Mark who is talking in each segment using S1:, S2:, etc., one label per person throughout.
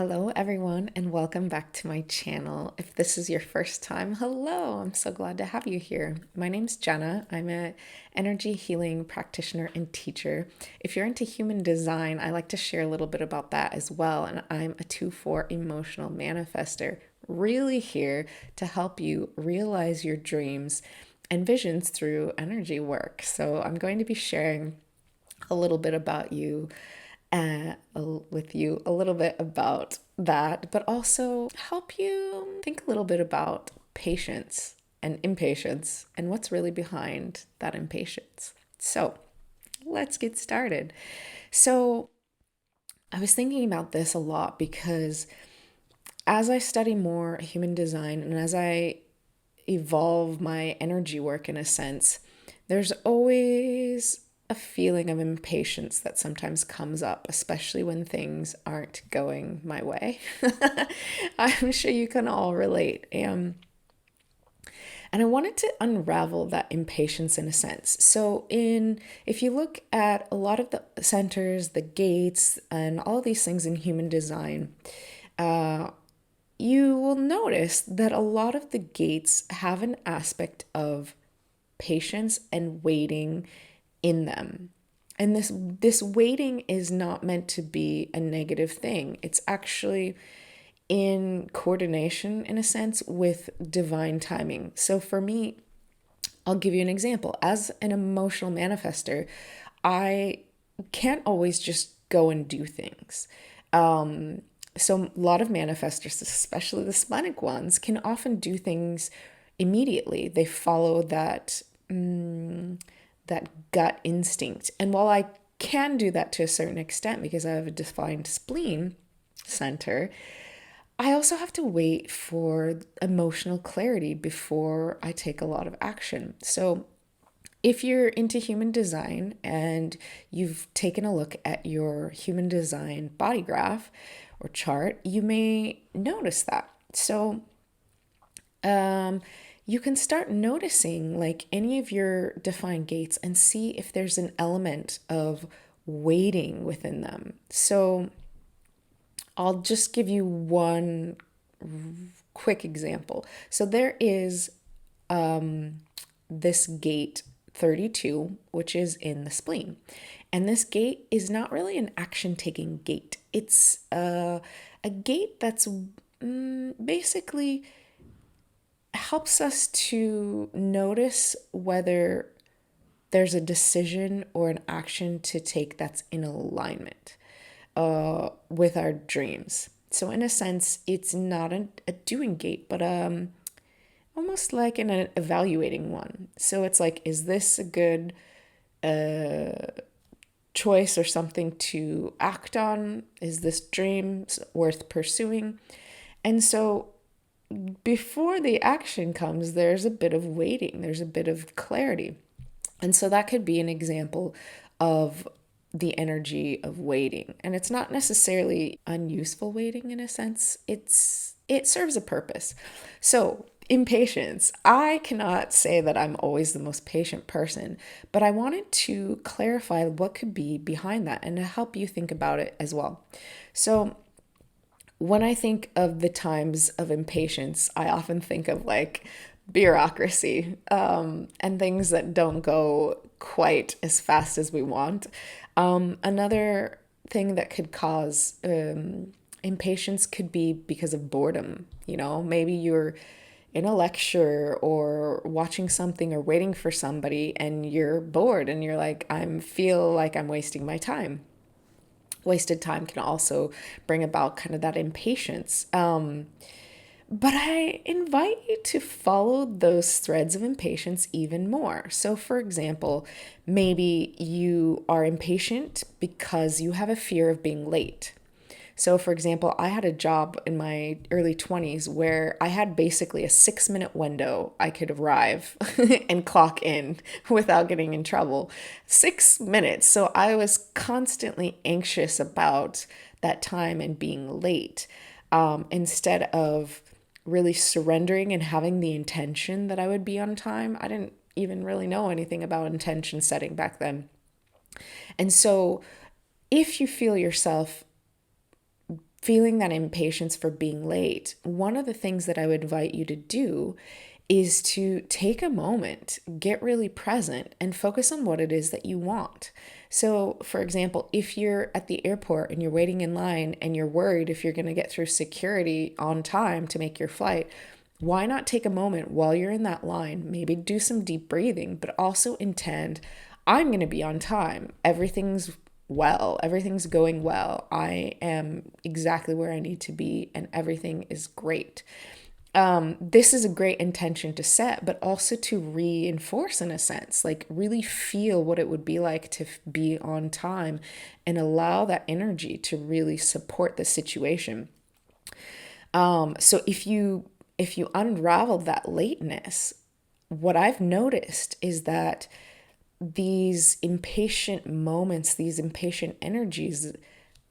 S1: Hello, everyone, and welcome back to my channel. If this is your first time, hello, I'm so glad to have you here. My name's Jenna. I'm an energy healing practitioner and teacher. If you're into human design, I like to share a little bit about that as well. And I'm a 2/4 emotional manifester, really here to help you realize your dreams and visions through energy work. So I'm going to be sharing a little bit about you with you a little bit about that, but also help you think a little bit about patience and impatience and what's really behind that impatience. So let's get started. So I was thinking about this a lot because as I study more human design and as I evolve my energy work in a sense, there's always a feeling of impatience that sometimes comes up, especially when things aren't going my way. I'm sure you can all relate. And I wanted to unravel that impatience in a sense. So if you look at a lot of the centers, the gates, and all these things in human design, you will notice that a lot of the gates have an aspect of patience and waiting in them. And this waiting is not meant to be a negative thing. It's actually in coordination in a sense with divine timing. So for me, I'll give you an example. As an emotional manifester, I can't always just go and do things. So a lot of manifestors, especially the splenic ones, can often do things immediately. They follow that gut instinct. And while I can do that to a certain extent because I have a defined spleen center, I also have to wait for emotional clarity before I take a lot of action. So if you're into human design and you've taken a look at your human design body graph or chart, you may notice that. So you can start noticing like any of your defined gates and see if there's an element of waiting within them. So I'll just give you one quick example. So there is this gate 32, which is in the spleen. And this gate is not really an action taking gate. It's a gate that's basically helps us to notice whether there's a decision or an action to take that's in alignment with our dreams. So in a sense, it's not a doing gate, but almost like an evaluating one. So it's like, is this a good choice or something to act on? Is this dream worth pursuing? And so before the action comes, there's a bit of waiting, there's a bit of clarity. And so that could be an example of the energy of waiting. And it's not necessarily unuseful waiting in a sense. It serves a purpose. So, impatience. I cannot say that I'm always the most patient person, but I wanted to clarify what could be behind that and to help you think about it as well. So, when I think of the times of impatience, I often think of like bureaucracy and things that don't go quite as fast as we want. Another thing that could cause impatience could be because of boredom. You know, maybe you're in a lecture or watching something or waiting for somebody and you're bored and you're like, I feel like I'm wasting my time. Wasted time can also bring about kind of that impatience. But I invite you to follow those threads of impatience even more. So, for example, maybe you are impatient because you have a fear of being late. So, for example, I had a job in my early 20s where I had basically a 6 minute window I could arrive and clock in without getting in trouble. 6 minutes. So, I was constantly anxious about that time and being late instead of really surrendering and having the intention that I would be on time. I didn't even really know anything about intention setting back then. And so, if you feel yourself feeling that impatience for being late, one of the things that I would invite you to do is to take a moment, get really present, and focus on what it is that you want. So, for example, if you're at the airport and you're waiting in line and you're worried if you're going to get through security on time to make your flight, why not take a moment while you're in that line, maybe do some deep breathing, but also intend, I'm going to be on time. Everything's going well. I am exactly where I need to be, and everything is great. This is a great intention to set, but also to reinforce in a sense, like really feel what it would be like to be on time and allow that energy to really support the situation. So if you unravel that lateness, what I've noticed is that these impatient moments, these impatient energies,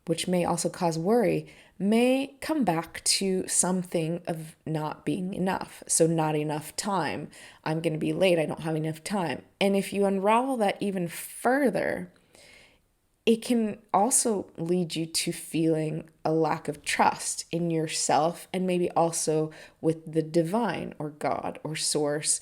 S1: which may also cause worry, may come back to something of not being enough. So, not enough time. I'm going to be late. I don't have enough time. And if you unravel that even further, it can also lead you to feeling a lack of trust in yourself and maybe also with the divine or God or source.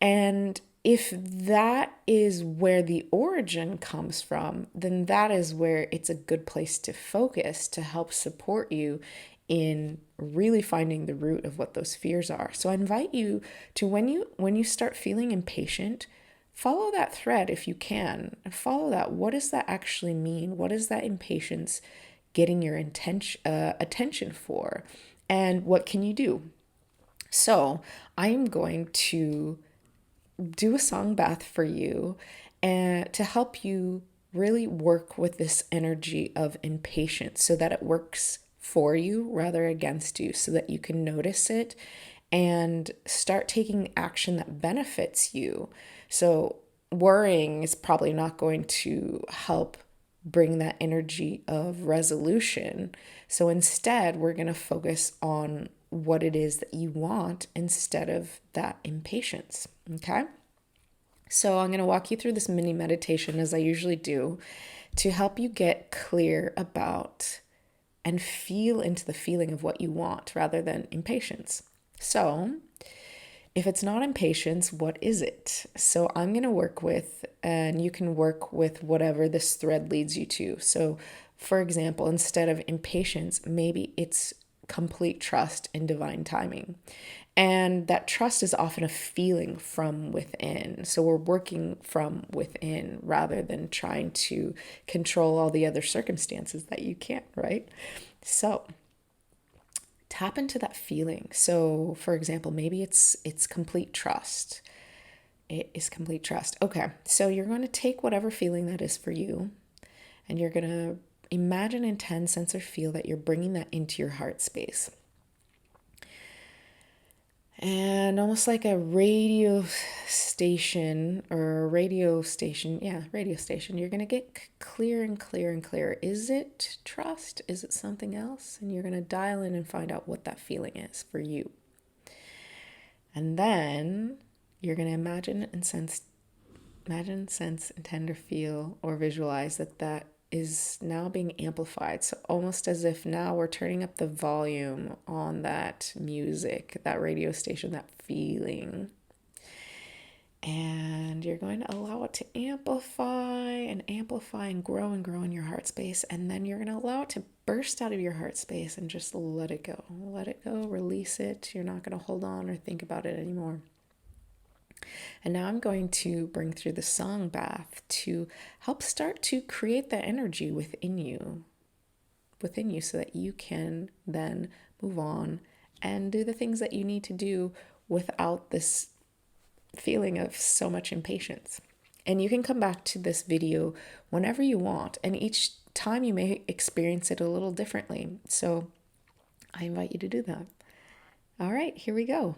S1: And if that is where the origin comes from, then that is where it's a good place to focus to help support you in really finding the root of what those fears are. So I invite you to, when you start feeling impatient, follow that thread if you can. Follow that. What does that actually mean? What is that impatience getting your attention for? And what can you do? So I am going to do a song bath for you and to help you really work with this energy of impatience so that it works for you rather against you, so that you can notice it and start taking action that benefits you. So worrying is probably not going to help bring that energy of resolution. So instead, we're going to focus on what it is that you want instead of that impatience. Okay? So I'm going to walk you through this mini meditation as I usually do to help you get clear about and feel into the feeling of what you want rather than impatience. So, if it's not impatience, what is it? So I'm going to work with, and you can work with whatever this thread leads you to. So, for example, instead of impatience, maybe it's complete trust in divine timing. And that trust is often a feeling from within. So we're working from within rather than trying to control all the other circumstances that you can't, right? So tap into that feeling. So, for example, maybe it's complete trust. It is complete trust. Okay, so you're going to take whatever feeling that is for you, and you're going to imagine, intend, sense, or feel that you're bringing that into your heart space. And almost like a radio station, you're going to get clear and clear and clear. Is it trust? Is it something else? And you're going to dial in and find out what that feeling is for you. And then you're going to imagine, sense, intend, or feel, or visualize that is now being amplified. So almost as if now we're turning up the volume on that music, that radio station, that feeling. And you're going to allow it to amplify and grow in your heart space. And then you're going to allow it to burst out of your heart space and just let it go. Let it go, release it. You're not going to hold on or think about it anymore. And now I'm going to bring through the song bath to help start to create that energy within you so that you can then move on and do the things that you need to do without this feeling of so much impatience. And you can come back to this video whenever you want, and each time you may experience it a little differently. So I invite you to do that. All right, here we go.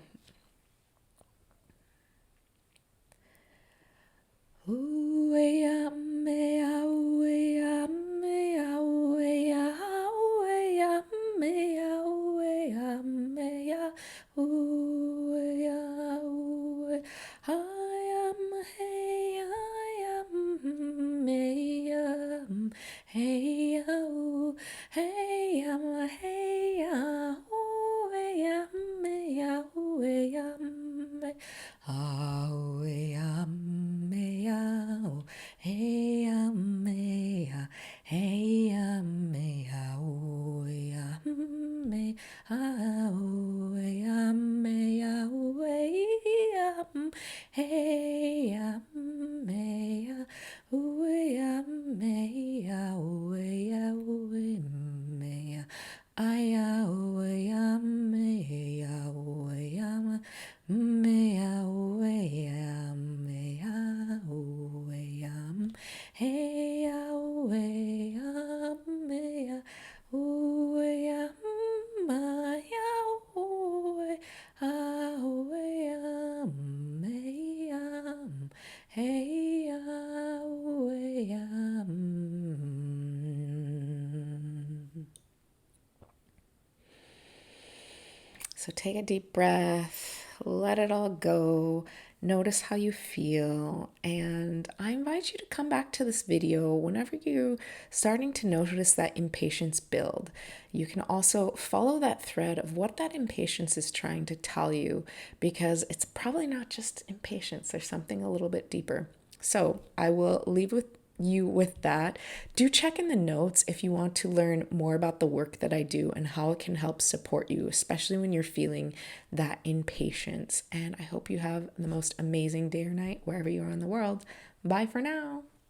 S1: So take a deep breath, let it all go, notice how you feel, and I invite you to come back to this video whenever you're starting to notice that impatience build. You can also follow that thread of what that impatience is trying to tell you, because it's probably not just impatience, there's something a little bit deeper. So I will leave you with that. Do check in the notes if you want to learn more about the work that I do and how it can help support you, especially when you're feeling that impatience. And I hope you have the most amazing day or night wherever you are in the world. Bye for now.